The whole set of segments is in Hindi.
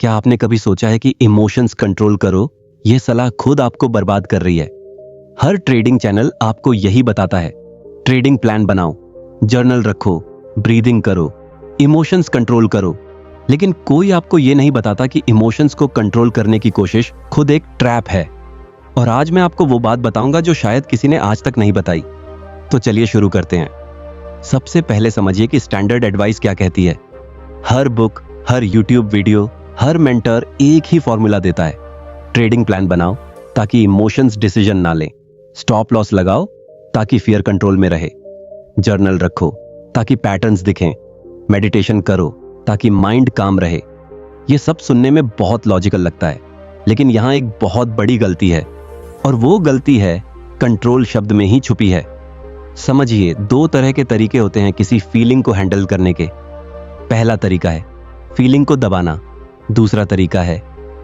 क्या आपने कभी सोचा है कि इमोशंस कंट्रोल करो? यह सलाह खुद आपको बर्बाद कर रही है। हर ट्रेडिंग चैनल आपको यही बताता है। ट्रेडिंग प्लान बनाओ, जर्नल रखो, ब्रीदिंग करो, इमोशंस कंट्रोल करो। लेकिन कोई आपको यह नहीं बताता कि इमोशंस को कंट्रोल करने की कोशिश खुद एक ट्रैप है। और आज मैं आपको वो बात बताऊंगा जो शायद किसी ने आज तक नहीं बताई। तो चलिए शुरू करते हैं। सबसे पहले समझिए कि स्टैंडर्ड एडवाइस क्या कहती है। हर बुक, हर यूट्यूब वीडियो, हर मेंटर एक ही फॉर्मूला देता है। ट्रेडिंग प्लान बनाओ ताकि इमोशंस डिसीजन ना लें। स्टॉप लॉस लगाओ ताकि फियर कंट्रोल में रहे। जर्नल रखो ताकि पैटर्न्स दिखें। मेडिटेशन करो ताकि माइंड काम रहे। ये सब सुनने में बहुत लॉजिकल लगता है, लेकिन यहां एक बहुत बड़ी गलती है, और वो गलती है कंट्रोल शब्द में ही छुपी है। समझिए, दो तरह के तरीके होते हैं किसी फीलिंग को हैंडल करने के। पहला तरीका है फीलिंग को दबाना, दूसरा तरीका है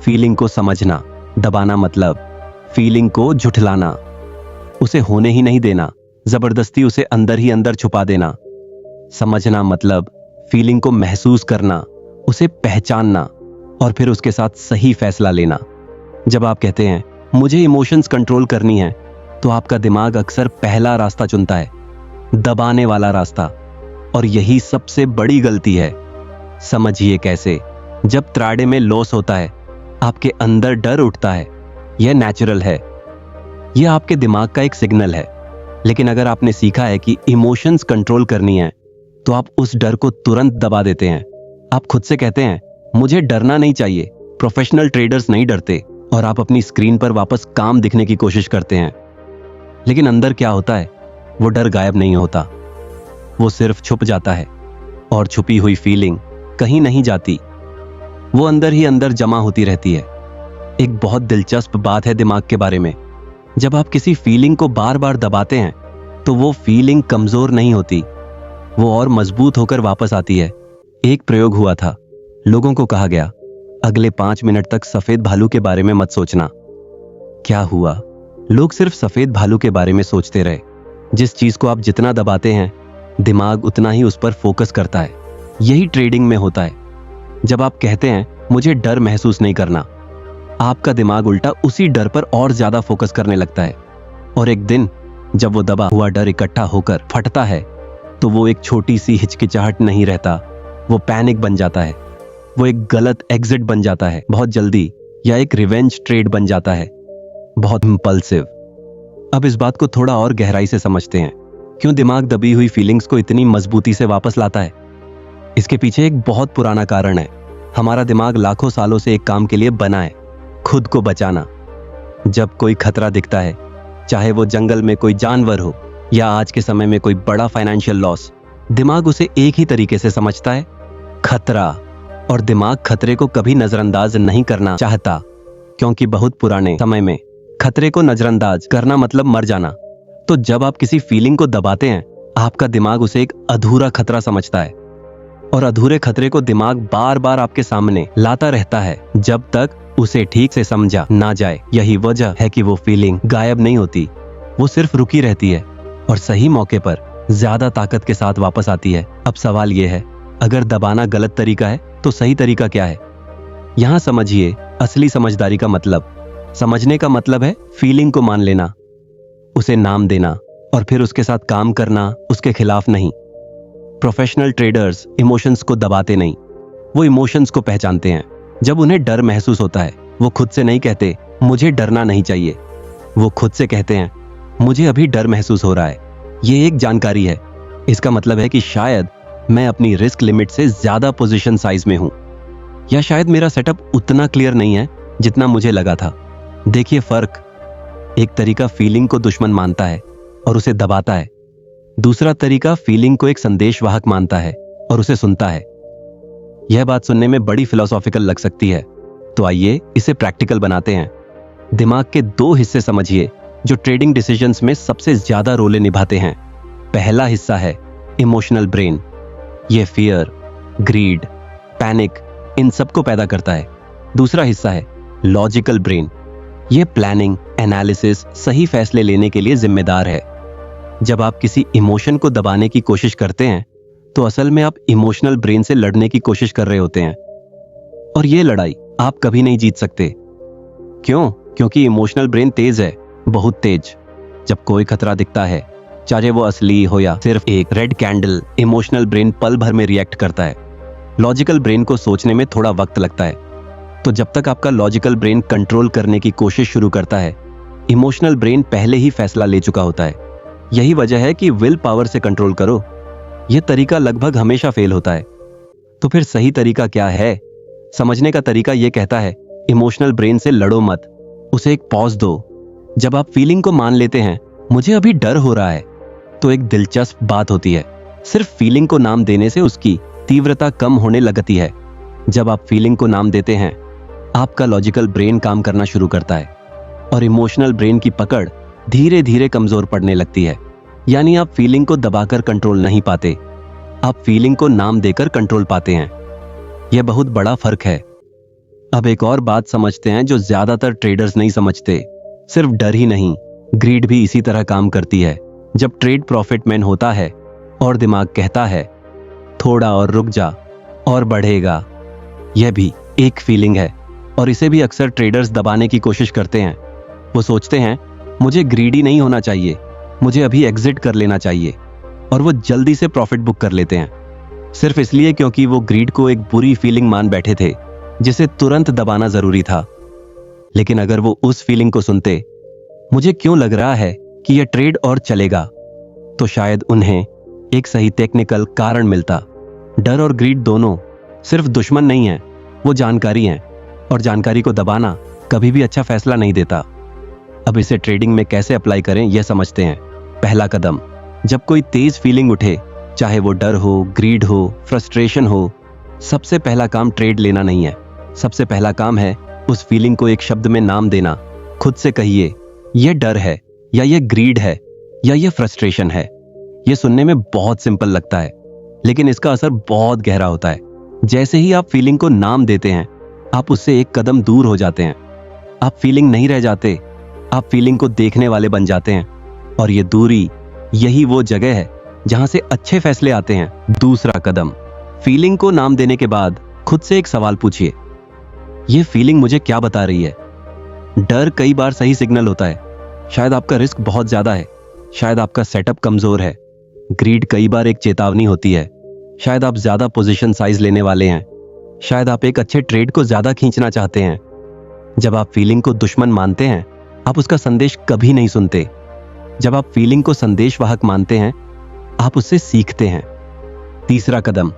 फीलिंग को समझना। दबाना मतलब फीलिंग को झुठलाना, उसे होने ही नहीं देना, जबरदस्ती उसे अंदर ही अंदर छुपा देना। समझना मतलब फीलिंग को महसूस करना, उसे पहचानना और फिर उसके साथ सही फैसला लेना। जब आप कहते हैं मुझे इमोशंस कंट्रोल करनी है, तो आपका दिमाग अक्सर पहला रास्ता चुनता है, दबाने वाला रास्ता। और यही सबसे बड़ी गलती है। समझिए कैसे। जब त्राड़े में लॉस होता है, आपके अंदर डर उठता है। यह नेचुरल है, यह आपके दिमाग का एक सिग्नल है। लेकिन अगर आपने सीखा है कि इमोशंस कंट्रोल करनी है, तो आप उस डर को तुरंत दबा देते हैं। आप खुद से कहते हैं मुझे डरना नहीं चाहिए, प्रोफेशनल ट्रेडर्स नहीं डरते, और आप अपनी स्क्रीन पर वापस काम दिखने की कोशिश करते हैं। लेकिन अंदर क्या होता है? वो डर गायब नहीं होता, वो सिर्फ छुप जाता है। और छुपी हुई फीलिंग कहीं नहीं जाती, वो अंदर ही अंदर जमा होती रहती है। एक बहुत दिलचस्प बात है दिमाग के बारे में। जब आप किसी फीलिंग को बार बार दबाते हैं, तो वो फीलिंग कमजोर नहीं होती, वो और मजबूत होकर वापस आती है। एक प्रयोग हुआ था। लोगों को कहा गया अगले 5 मिनट तक सफेद भालू के बारे में मत सोचना। क्या हुआ? लोग सिर्फ सफेद भालू के बारे में सोचते रहे। जिस चीज को आप जितना दबाते हैं, दिमाग उतना ही उस पर फोकस करता है। यही ट्रेडिंग में होता है। जब आप कहते हैं मुझे डर महसूस नहीं करना, आपका दिमाग उल्टा उसी डर पर और ज्यादा फोकस करने लगता है। और एक दिन जब वो दबा हुआ डर इकट्ठा होकर फटता है, तो वो एक छोटी सी हिचकिचाहट नहीं रहता, वो पैनिक बन जाता है। वो एक गलत एग्जिट बन जाता है बहुत जल्दी, या एक रिवेंज ट्रेड बन जाता है, बहुत इंपल्सिव। अब इस बात को थोड़ा और गहराई से समझते हैं। क्यों दिमाग दबी हुई फीलिंग्स को इतनी मजबूती से वापस लाता है? इसके पीछे एक बहुत पुराना कारण है। हमारा दिमाग लाखों सालों से एक काम के लिए बना है, खुद को बचाना। जब कोई खतरा दिखता है, चाहे वो जंगल में कोई जानवर हो या आज के समय में कोई बड़ा फाइनेंशियल लॉस, दिमाग उसे एक ही तरीके से समझता है, खतरा। और दिमाग खतरे को कभी नजरअंदाज नहीं करना चाहता, क्योंकि बहुत पुराने समय में खतरे को नजरअंदाज करना मतलब मर जाना। तो जब आप किसी फीलिंग को दबाते हैं, आपका दिमाग उसे एक अधूरा खतरा समझता है, और अधूरे खतरे को दिमाग बार बार आपके सामने लाता रहता है जब तक उसे ठीक से समझा ना जाए। यही वजह है कि वो फीलिंग गायब नहीं होती, वो सिर्फ रुकी रहती है और सही मौके पर ज्यादा ताकत के साथ वापस आती है। अब सवाल ये है, अगर दबाना गलत तरीका है, तो सही तरीका क्या है? यहां समझिए असली समझदारी का मतलब। समझने का मतलब है फीलिंग को मान लेना, उसे नाम देना और फिर उसके साथ काम करना, उसके खिलाफ नहीं। प्रोफेशनल ट्रेडर्स इमोशंस को दबाते नहीं, वो इमोशंस को पहचानते हैं। जब उन्हें डर महसूस होता है, वो खुद से नहीं कहते मुझे डरना नहीं चाहिए, वो खुद से कहते हैं मुझे अभी डर महसूस हो रहा है। ये एक जानकारी है। इसका मतलब है कि शायद मैं अपनी रिस्क लिमिट से ज्यादा पोजीशन साइज में हूं, या शायद मेरा सेटअप उतना क्लियर नहीं है जितना मुझे लगा था। देखिए फर्क। एक तरीका फीलिंग को दुश्मन मानता है और उसे दबाता है, दूसरा तरीका फीलिंग को एक संदेशवाहक मानता है और उसे सुनता है। यह बात सुनने में बड़ी फिलोसॉफिकल लग सकती है, तो आइए इसे प्रैक्टिकल बनाते हैं। दिमाग के 2 हिस्से समझिए जो ट्रेडिंग डिसीजंस में सबसे ज्यादा रोल निभाते हैं। पहला हिस्सा है इमोशनल ब्रेन। यह फियर, ग्रीड, पैनिक, इन सबको पैदा करता है। दूसरा हिस्सा है लॉजिकल ब्रेन। यह प्लानिंग, एनालिसिस, सही फैसले लेने के लिए जिम्मेदार है। जब आप किसी इमोशन को दबाने की कोशिश करते हैं, तो असल में आप इमोशनल ब्रेन से लड़ने की कोशिश कर रहे होते हैं। और यह लड़ाई आप कभी नहीं जीत सकते। क्यों? क्योंकि इमोशनल ब्रेन तेज है, बहुत तेज। जब कोई खतरा दिखता है, चाहे वो असली हो या सिर्फ एक रेड कैंडल, इमोशनल ब्रेन पल भर में रिएक्ट करता है। लॉजिकल ब्रेन को सोचने में थोड़ा वक्त लगता है। तो जब तक आपका लॉजिकल ब्रेन कंट्रोल करने की कोशिश शुरू करता है, इमोशनल ब्रेन पहले ही फैसला ले चुका होता है। यही वजह है कि विल पावर से कंट्रोल करो। यह तरीका लगभग हमेशा फेल होता है। तो फिर सही तरीका क्या है? समझने का तरीका यह कहता है, इमोशनल ब्रेन से लड़ो मत, उसे एक पॉज दो। जब आप फीलिंग को मान लेते हैं, मुझे अभी डर हो रहा है, तो एक दिलचस्प बात होती है, सिर्फ फीलिंग को नाम देने से उसकी तीव्रता कम होने लगती है। जब आप फीलिंग को नाम देते हैं, आपका लॉजिकल ब्रेन काम करना शुरू करता है और इमोशनल ब्रेन की पकड़ धीरे धीरे कमजोर पड़ने लगती है। यानी आप फीलिंग को दबाकर कंट्रोल नहीं पाते, आप फीलिंग को नाम देकर कंट्रोल पाते हैं। यह बहुत बड़ा फर्क है। अब एक और बात समझते हैं जो ज्यादातर ट्रेडर्स नहीं समझते। सिर्फ डर ही नहीं, ग्रीड भी इसी तरह काम करती है। जब ट्रेड प्रॉफिट मैन होता है और दिमाग कहता है थोड़ा और रुक जा और बढ़ेगा, यह भी एक फीलिंग है और इसे भी अक्सर ट्रेडर्स दबाने की कोशिश करते हैं। वो सोचते हैं मुझे ग्रीडी नहीं होना चाहिए, मुझे अभी एग्जिट कर लेना चाहिए, और वो जल्दी से प्रॉफिट बुक कर लेते हैं, सिर्फ इसलिए क्योंकि वो ग्रीड को एक बुरी फीलिंग मान बैठे थे जिसे तुरंत दबाना जरूरी था। लेकिन अगर वो उस फीलिंग को सुनते, मुझे क्यों लग रहा है कि यह ट्रेड और चलेगा, तो शायद उन्हें एक सही टेक्निकल कारण मिलता। डर और ग्रीड दोनों सिर्फ दुश्मन नहीं है, वो जानकारी है, और जानकारी को दबाना कभी भी अच्छा फैसला नहीं देता। अब इसे ट्रेडिंग में कैसे अप्लाई करें यह समझते हैं। पहला कदम, जब कोई तेज फीलिंग उठे, चाहे वो डर हो, ग्रीड हो, फ्रस्ट्रेशन हो, सबसे पहला काम ट्रेड लेना नहीं है। सबसे पहला काम है उस फीलिंग को एक शब्द में नाम देना। खुद से कहिए, यह डर है, या यह ग्रीड है, या यह फ्रस्ट्रेशन है। यह सुनने में बहुत सिंपल लगता है, लेकिन इसका असर बहुत गहरा होता है। जैसे ही आप फीलिंग को नाम देते हैं, आप उससे एक कदम दूर हो जाते हैं। आप फीलिंग नहीं रह जाते, आप फीलिंग को देखने वाले बन जाते हैं, और ये दूरी, यही वो जगह है जहां से अच्छे फैसले आते हैं। दूसरा कदम, फीलिंग को नाम देने के बाद खुद से एक सवाल पूछिए, यह फीलिंग मुझे क्या बता रही है? डर कई बार सही सिग्नल होता है, शायद आपका रिस्क बहुत ज्यादा है, शायद आपका सेटअप कमजोर है। ग्रीड कई बार एक चेतावनी होती है, शायद आप ज्यादा पोजीशन साइज लेने वाले हैं, शायद आप एक अच्छे ट्रेड को ज्यादा खींचना चाहते हैं। जब आप फीलिंग को दुश्मन मानते हैं, आप उसका संदेश कभी नहीं सुनते। जब आप फीलिंग को संदेशवाहक मानते हैं, आप उससे सीखते हैं। तीसरा कदम,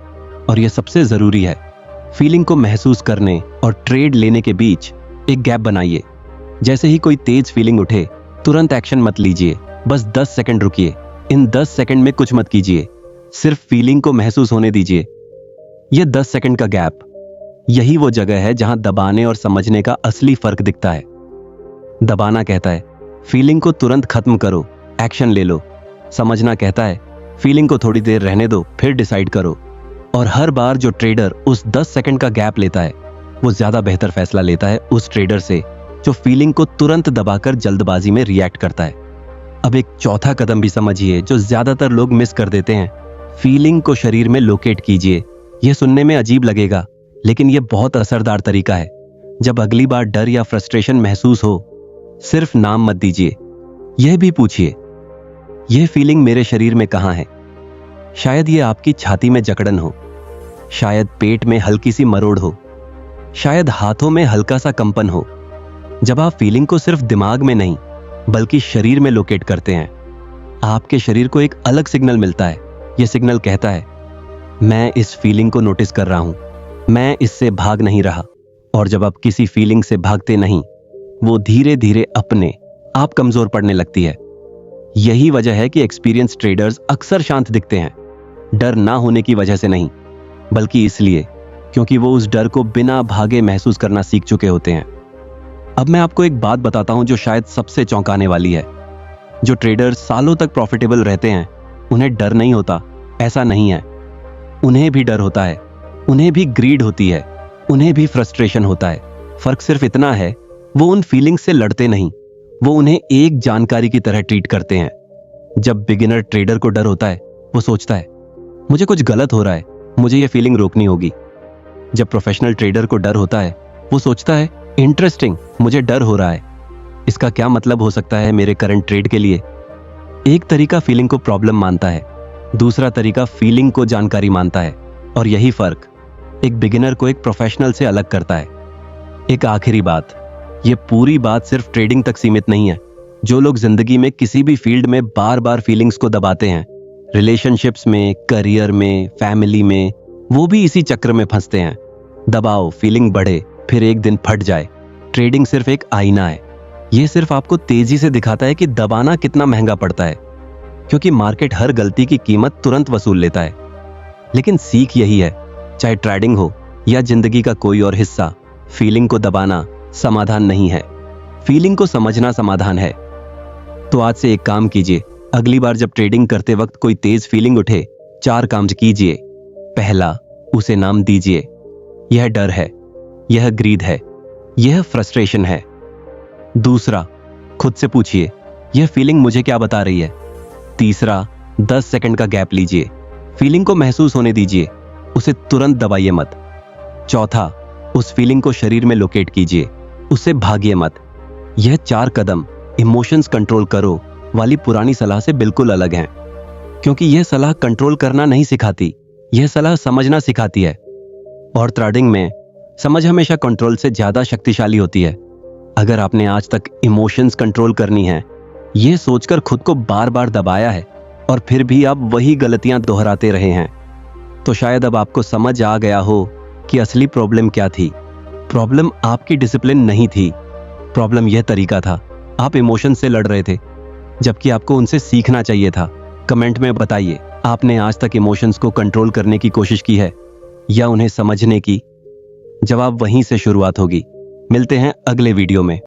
और यह सबसे जरूरी है, फीलिंग को महसूस करने और ट्रेड लेने के बीच एक गैप बनाइए। जैसे ही कोई तेज फीलिंग उठे, तुरंत एक्शन मत लीजिए, बस 10 सेकंड रुकिए। इन 10 सेकंड में कुछ मत कीजिए, सिर्फ फीलिंग को महसूस होने दीजिए। यह 10 सेकंड का गैप, यही वो जगह है जहां दबाने और समझने का असली फर्क दिखता है। दबाना कहता है फीलिंग को तुरंत खत्म करो, एक्शन ले लो। समझना कहता है फीलिंग को थोड़ी देर रहने दो, फिर डिसाइड करो। और हर बार जो ट्रेडर उस 10 सेकंड का गैप लेता है, वो ज्यादा बेहतर फैसला लेता है उस ट्रेडर से जो फीलिंग को तुरंत दबाकर जल्दबाजी में रिएक्ट करता है। अब एक चौथा कदम भी समझिए जो ज्यादातर लोग मिस कर देते हैं। फीलिंग को शरीर में लोकेट कीजिए। यह सुनने में अजीब लगेगा, लेकिन यह बहुत असरदार तरीका है। जब अगली बार डर या फ्रस्ट्रेशन महसूस हो, सिर्फ नाम मत दीजिए, यह भी पूछिए, यह फीलिंग मेरे शरीर में कहां है? शायद यह आपकी छाती में जकड़न हो, शायद पेट में हल्की सी मरोड़ हो, शायद हाथों में हल्का सा कंपन हो। जब आप फीलिंग को सिर्फ दिमाग में नहीं बल्कि शरीर में लोकेट करते हैं, आपके शरीर को एक अलग सिग्नल मिलता है। यह सिग्नल कहता है मैं इस फीलिंग को नोटिस कर रहा हूं, मैं इससे भाग नहीं रहा। और जब आप किसी फीलिंग से भागते नहीं, वो धीरे धीरे अपने आप कमजोर पड़ने लगती है। यही वजह है कि एक्सपीरियंस ट्रेडर्स अक्सर शांत दिखते हैं, डर ना होने की वजह से नहीं, बल्कि इसलिए क्योंकि वो उस डर को बिना भागे महसूस करना सीख चुके होते हैं। अब मैं आपको एक बात बताता हूं जो शायद सबसे चौंकाने वाली है। जो ट्रेडर्स सालों तक प्रॉफिटेबल रहते हैं, उन्हें डर नहीं होता, ऐसा नहीं है। उन्हें भी डर होता है, उन्हें भी ग्रीड होती है, उन्हें भी फ्रस्ट्रेशन होता है। फर्क सिर्फ इतना है, वो उन फीलिंग्स से लड़ते नहीं, वो उन्हें एक जानकारी की तरह ट्रीट करते हैं। जब बिगिनर ट्रेडर को डर होता है, वो सोचता है मुझे कुछ गलत हो रहा है, मुझे ये फीलिंग रोकनी होगी। जब प्रोफेशनल ट्रेडर को डर होता है, वो सोचता है इंटरेस्टिंग, मुझे डर हो रहा है, इसका क्या मतलब हो सकता है मेरे करंट ट्रेड के लिए। एक तरीका फीलिंग को प्रॉब्लम मानता है, दूसरा तरीका फीलिंग को जानकारी मानता है, और यही फर्क एक बिगिनर को एक प्रोफेशनल से अलग करता है। एक आखिरी बात, ये पूरी बात सिर्फ ट्रेडिंग तक सीमित नहीं है। जो लोग जिंदगी में किसी भी फील्ड में बार बार फीलिंग्स को दबाते हैं, रिलेशनशिप्स में, करियर में, फैमिली में, वो भी इसी चक्र में फंसते हैं। दबाओ, फीलिंग बढ़े, फिर एक दिन फट जाए। ट्रेडिंग सिर्फ एक आईना है, ये सिर्फ आपको तेजी से दिखाता है कि दबाना कितना महंगा पड़ता है, क्योंकि मार्केट हर गलती की कीमत तुरंत वसूल लेता है। लेकिन सीख यही है, चाहे ट्रेडिंग हो या जिंदगी का कोई और हिस्सा, फीलिंग को दबाना समाधान नहीं है, फीलिंग को समझना समाधान है। तो आज से एक काम कीजिए, अगली बार जब ट्रेडिंग करते वक्त कोई तेज फीलिंग उठे, 4 काम कीजिए। पहला, उसे नाम दीजिए, यह डर है, यह ग्रीड है, यह फ्रस्ट्रेशन है। दूसरा, खुद से पूछिए, यह फीलिंग मुझे क्या बता रही है। तीसरा, 10 सेकंड का गैप लीजिए, फीलिंग को महसूस होने दीजिए, उसे तुरंत दबाइए मत। चौथा, उस फीलिंग को शरीर में लोकेट कीजिए, उससे भागिए मत। यह 4 कदम इमोशंस कंट्रोल करो वाली पुरानी सलाह से बिल्कुल अलग हैं, क्योंकि यह सलाह कंट्रोल करना नहीं सिखाती, यह सलाह समझना सिखाती है। और ट्रेडिंग में समझ हमेशा कंट्रोल से ज्यादा शक्तिशाली होती है। अगर आपने आज तक इमोशंस कंट्रोल करनी है, यह सोचकर खुद को बार बार दबाया है और फिर भी आप वही गलतियां दोहराते रहे हैं, तो शायद अब आपको समझ आ गया हो कि असली प्रॉब्लम क्या थी। प्रॉब्लम आपकी डिसिप्लिन नहीं थी, प्रॉब्लम यह तरीका था। आप इमोशन से लड़ रहे थे, जबकि आपको उनसे सीखना चाहिए था। कमेंट में बताइए, आपने आज तक इमोशंस को कंट्रोल करने की कोशिश की है या उन्हें समझने की? जवाब वहीं से शुरुआत होगी। मिलते हैं अगले वीडियो में।